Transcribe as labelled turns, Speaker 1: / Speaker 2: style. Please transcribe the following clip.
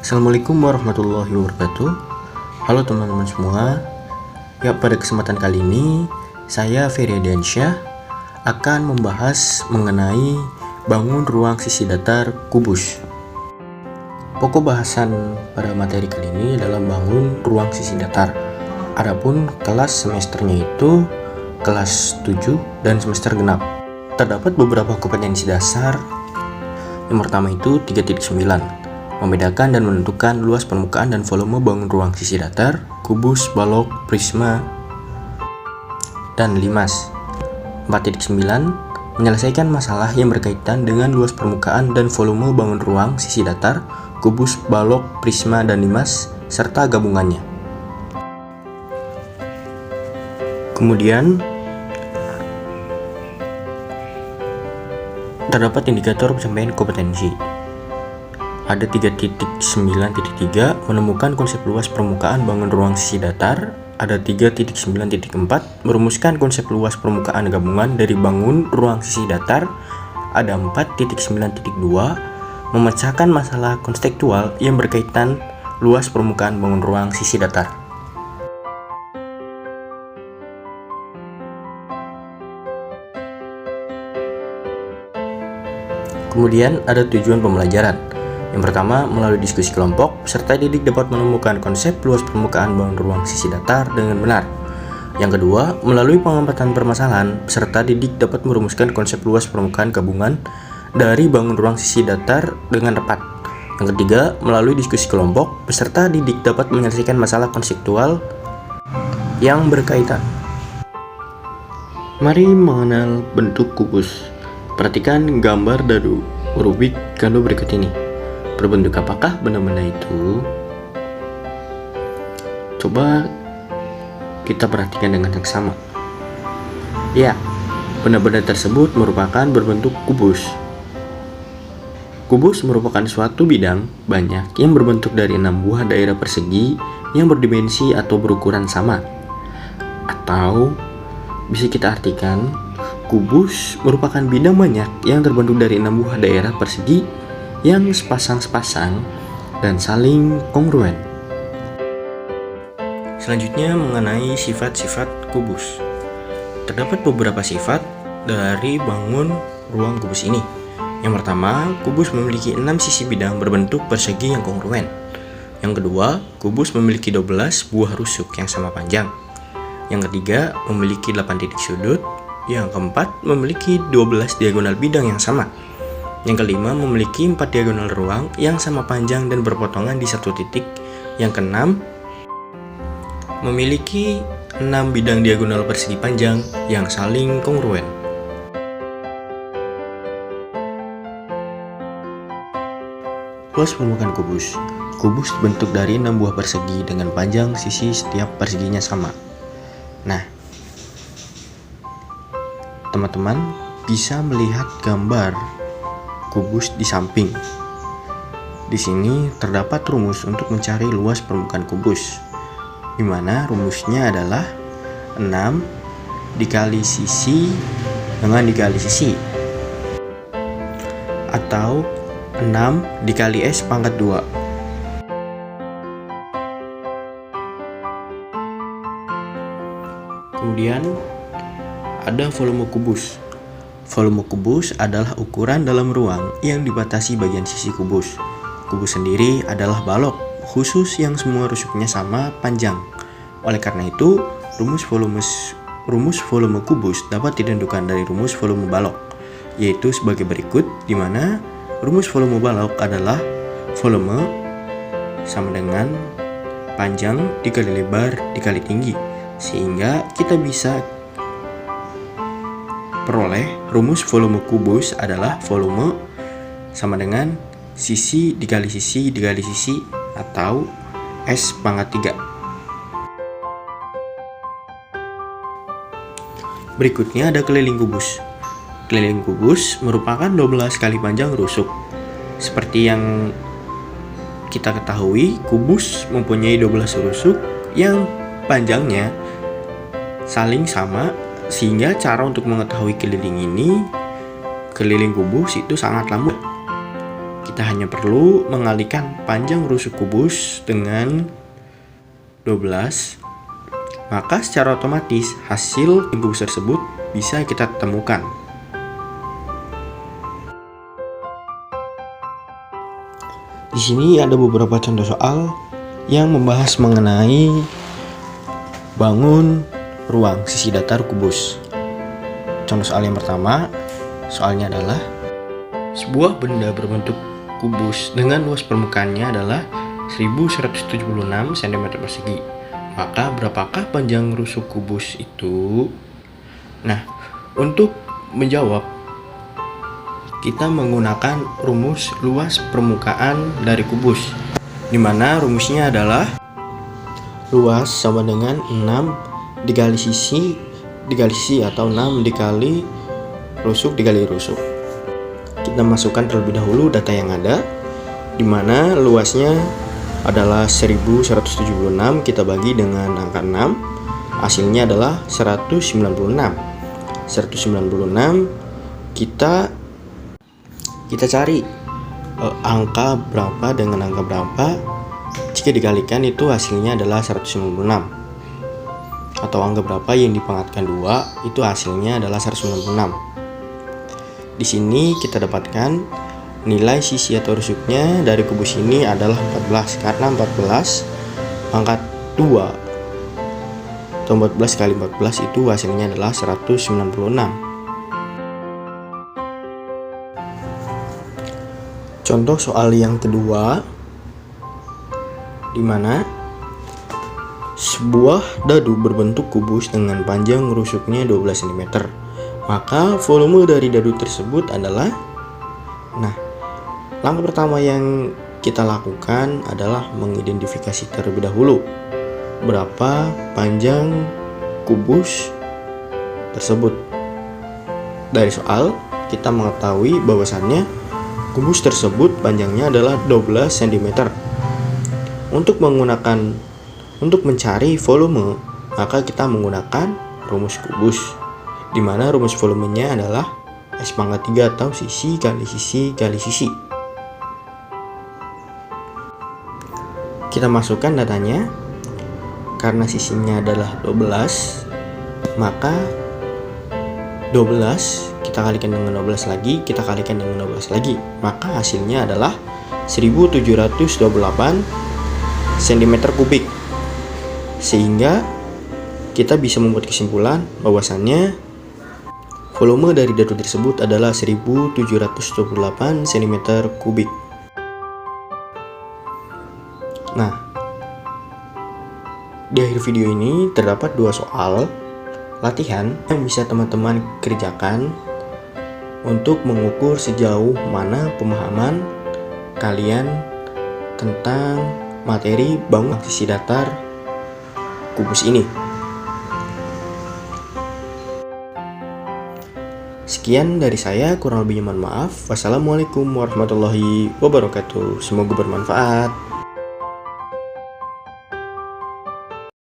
Speaker 1: Assalamualaikum warahmatullahi wabarakatuh. Halo teman-teman semua. Ya, pada kesempatan kali ini saya Ferry Diansyah akan membahas mengenai bangun ruang sisi datar kubus. Pokok bahasan pada materi kali ini adalah bangun ruang sisi datar. Adapun kelas semesternya itu kelas 7 dan semester genap. Terdapat beberapa kompetensi dasar. Yang pertama itu 3.9, membedakan dan menentukan luas permukaan dan volume bangun ruang sisi datar, kubus, balok, prisma, dan limas. 4.9, menyelesaikan masalah yang berkaitan dengan luas permukaan dan volume bangun ruang sisi datar, kubus, balok, prisma, dan limas, serta gabungannya. Kemudian, terdapat indikator pencapaian kompetensi. Ada 3.9.3, menemukan konsep luas permukaan bangun ruang sisi datar. Ada 3.9.4, merumuskan konsep luas permukaan gabungan dari bangun ruang sisi datar. Ada 4.9.2, memecahkan masalah konseptual yang berkaitan luas permukaan bangun ruang sisi datar. Kemudian ada tujuan pembelajaran. Yang pertama, melalui diskusi kelompok, peserta didik dapat menemukan konsep luas permukaan bangun ruang sisi datar dengan benar. Yang kedua, melalui pengamatan permasalahan, peserta didik dapat merumuskan konsep luas permukaan gabungan dari bangun ruang sisi datar dengan tepat. Yang ketiga, melalui diskusi kelompok, peserta didik dapat menyelesaikan masalah konseptual yang berkaitan. Mari mengenal bentuk kubus. Perhatikan gambar dari Rubik Kano berikut ini. Berbentuk apakah benda-benda itu? Coba kita perhatikan dengan seksama. Ya, benda-benda tersebut merupakan berbentuk kubus. Kubus merupakan suatu bidang banyak yang berbentuk dari 6 buah daerah persegi yang berdimensi atau berukuran sama. Atau bisa kita artikan, kubus merupakan bidang banyak yang terbentuk dari 6 buah daerah persegi yang sepasang-sepasang dan saling kongruen. Selanjutnya mengenai sifat-sifat kubus. Terdapat beberapa sifat dari bangun ruang kubus ini. Yang pertama, kubus memiliki 6 sisi bidang berbentuk persegi yang kongruen. Yang kedua, kubus memiliki 12 buah rusuk yang sama panjang. Yang ketiga, memiliki 8 titik sudut. Yang keempat, memiliki 12 diagonal bidang yang sama. Yang kelima, memiliki 4 diagonal ruang yang sama panjang dan berpotongan di satu titik. Yang keenam, memiliki 6 bidang diagonal persegi panjang yang saling kongruen. Luas permukaan kubus. Kubus dibentuk dari 6 buah persegi dengan panjang sisi setiap perseginya sama. Nah, teman-teman bisa melihat gambar kubus di samping. Di sini terdapat rumus untuk mencari luas permukaan kubus, di mana rumusnya adalah 6 dikali sisi dengan dikali sisi, atau 6 dikali S pangkat 2. Kemudian ada volume kubus. Volume kubus adalah ukuran dalam ruang yang dibatasi bagian sisi kubus. Kubus sendiri adalah balok khusus yang semua rusuknya sama panjang. Oleh karena itu, rumus volume kubus dapat ditentukan dari rumus volume balok, yaitu sebagai berikut, di mana rumus volume balok adalah volume sama dengan panjang dikali lebar dikali tinggi, sehingga kita bisa peroleh rumus volume kubus adalah volume sama dengan sisi dikali sisi dikali sisi, atau S pangkat 3. Berikutnya ada keliling kubus. Keliling kubus merupakan 12 kali panjang rusuk. Seperti yang kita ketahui, kubus mempunyai 12 rusuk yang panjangnya saling sama, sehingga cara untuk mengetahui keliling kubus itu sangatlah mudah. kita hanya perlu mengalihkan panjang rusuk kubus dengan 12, maka secara otomatis hasil kubus tersebut bisa kita temukan. Di sini ada beberapa contoh soal yang membahas mengenai bangun ruang sisi datar kubus. Contoh soal yang pertama, soalnya adalah sebuah benda berbentuk kubus dengan luas permukaannya adalah 1176 cm persegi. Maka berapakah panjang rusuk kubus itu? Nah, untuk menjawab, kita menggunakan rumus luas permukaan dari kubus, di mana rumusnya adalah luas sama dengan 6 dikali sisi atau 6 dikali rusuk dikali rusuk. Kita masukkan terlebih dahulu data yang ada, di mana luasnya adalah 1176, kita bagi dengan angka 6, hasilnya adalah 196. 196 kita cari angka berapa dengan angka berapa, jika dikalikan itu hasilnya adalah 196, atau angka berapa yang dipangkatkan 2 itu hasilnya adalah 196. Di sini kita dapatkan nilai sisi atau rusuknya dari kubus ini adalah 14, karena 14 pangkat 2 atau 14 kali 14 itu hasilnya adalah 196. Contoh soal yang kedua, di mana sebuah dadu berbentuk kubus dengan panjang rusuknya 12 cm. Maka volume dari dadu tersebut adalah, langkah pertama yang kita lakukan adalah mengidentifikasi terlebih dahulu berapa panjang kubus tersebut. Dari soal kita mengetahui bahwasannya kubus tersebut panjangnya adalah 12 cm. Untuk mencari volume, maka kita menggunakan rumus kubus, di mana rumus volumenya adalah S pangkat 3 atau sisi kali sisi kali sisi. Kita masukkan datanya. Karena sisinya adalah 12, maka 12 kita kalikan dengan 12 lagi, kita kalikan dengan 12 lagi, maka hasilnya adalah 1728 cm kubik. Sehingga kita bisa membuat kesimpulan bahwasannya volume dari dadu tersebut adalah 1728 cm kubik. Nah, di akhir video ini terdapat 2 soal latihan yang bisa teman-teman kerjakan untuk mengukur sejauh mana pemahaman kalian tentang materi bangun sisi datar kubus ini. Sekian dari saya, kurang lebihnya mohon maaf. Wassalamualaikum warahmatullahi wabarakatuh. Semoga bermanfaat.